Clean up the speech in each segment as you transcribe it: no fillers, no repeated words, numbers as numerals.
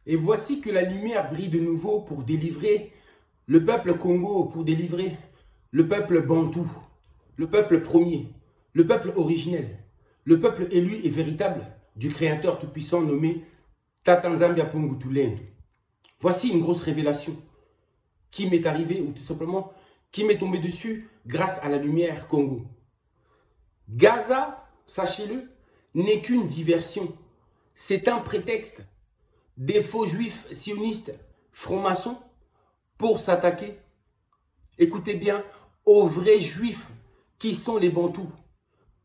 Et voici que la lumière brille de nouveau pour délivrer le peuple Congo, pour délivrer le peuple Bantou, le peuple premier, le peuple originel, le peuple élu et véritable du Créateur Tout-Puissant nommé Tatanzambia Pungutulendo. Voici une grosse révélation qui m'est arrivée, ou tout simplement qui m'est tombée dessus grâce à la lumière Congo. Gaza, sachez-le, n'est qu'une diversion. C'est un prétexte des faux juifs sionistes francs-maçons pour s'attaquer, écoutez bien, aux vrais juifs qui sont les Bantous.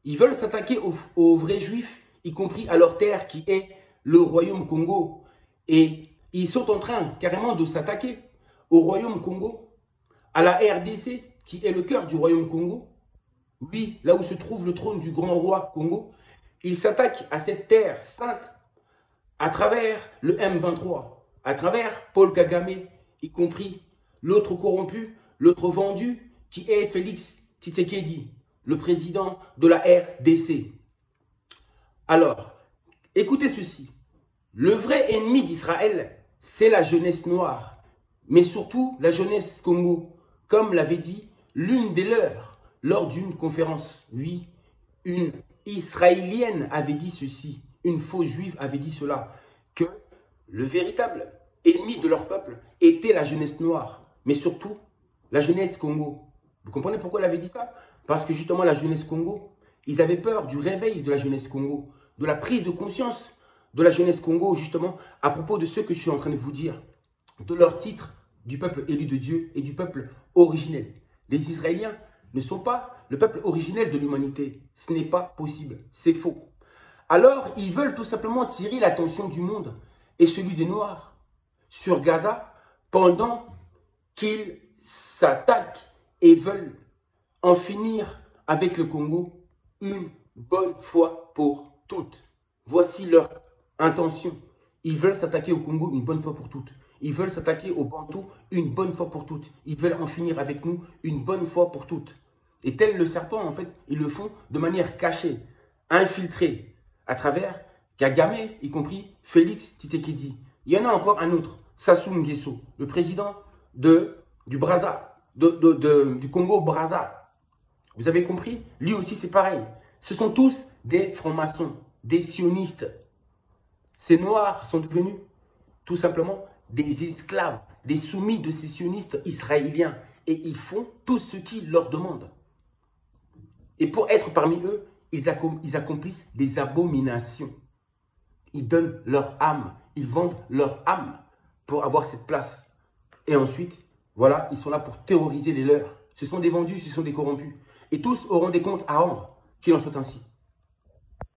Ils veulent s'attaquer aux vrais juifs, y compris à leur terre qui est le royaume Congo. Et ils sont en train carrément de s'attaquer au royaume Congo, à la RDC qui est le cœur du royaume Congo. Oui, là où se trouve le trône du grand roi Congo. Ils s'attaquent à cette terre sainte à travers le M23, à travers Paul Kagame, y compris l'autre corrompu, l'autre vendu, qui est Félix Tshisekedi, le président de la RDC. Alors, écoutez ceci. Le vrai ennemi d'Israël, c'est la jeunesse noire, mais surtout la jeunesse Congo, comme l'avait dit l'une des leurs lors d'une conférence. Oui, une Israélienne avait dit ceci, une fausse juive avait dit cela, que le véritable ennemi de leur peuple était la jeunesse noire, mais surtout la jeunesse Congo. Vous comprenez pourquoi elle avait dit ça? Parce que justement la jeunesse Congo, ils avaient peur du réveil de la jeunesse Congo, de la prise de conscience de la jeunesse Congo, justement, à propos de ce que je suis en train de vous dire, de leur titre du peuple élu de Dieu et du peuple originel. Les Israéliens ne sont pas le peuple originel de l'humanité. Ce n'est pas possible, c'est faux. Alors, ils veulent tout simplement tirer l'attention du monde et celui des Noirs sur Gaza pendant qu'ils s'attaquent et veulent en finir avec le Congo une bonne fois pour toutes. Voici leur intention. Ils veulent s'attaquer au Congo une bonne fois pour toutes. Ils veulent s'attaquer au Bantou une bonne fois pour toutes. Ils veulent en finir avec nous une bonne fois pour toutes. Et tel le serpent, en fait, ils le font de manière cachée, infiltrée, à travers Kagame, y compris Félix Tshisekedi. Il y en a encore un autre, Sassou Nguesso, le président du Brazza, du Congo-Brazza. Vous avez compris? Lui aussi, c'est pareil. Ce sont tous des francs-maçons, des sionistes. Ces noirs sont devenus tout simplement des esclaves, des soumis de ces sionistes israéliens. Et ils font tout ce qu'ils leur demandent. Et pour être parmi eux, ils accomplissent des abominations. Ils donnent leur âme, ils vendent leur âme pour avoir cette place. Et ensuite, voilà, ils sont là pour terroriser les leurs. Ce sont des vendus, ce sont des corrompus. Et tous auront des comptes à rendre, qu'il en soit ainsi.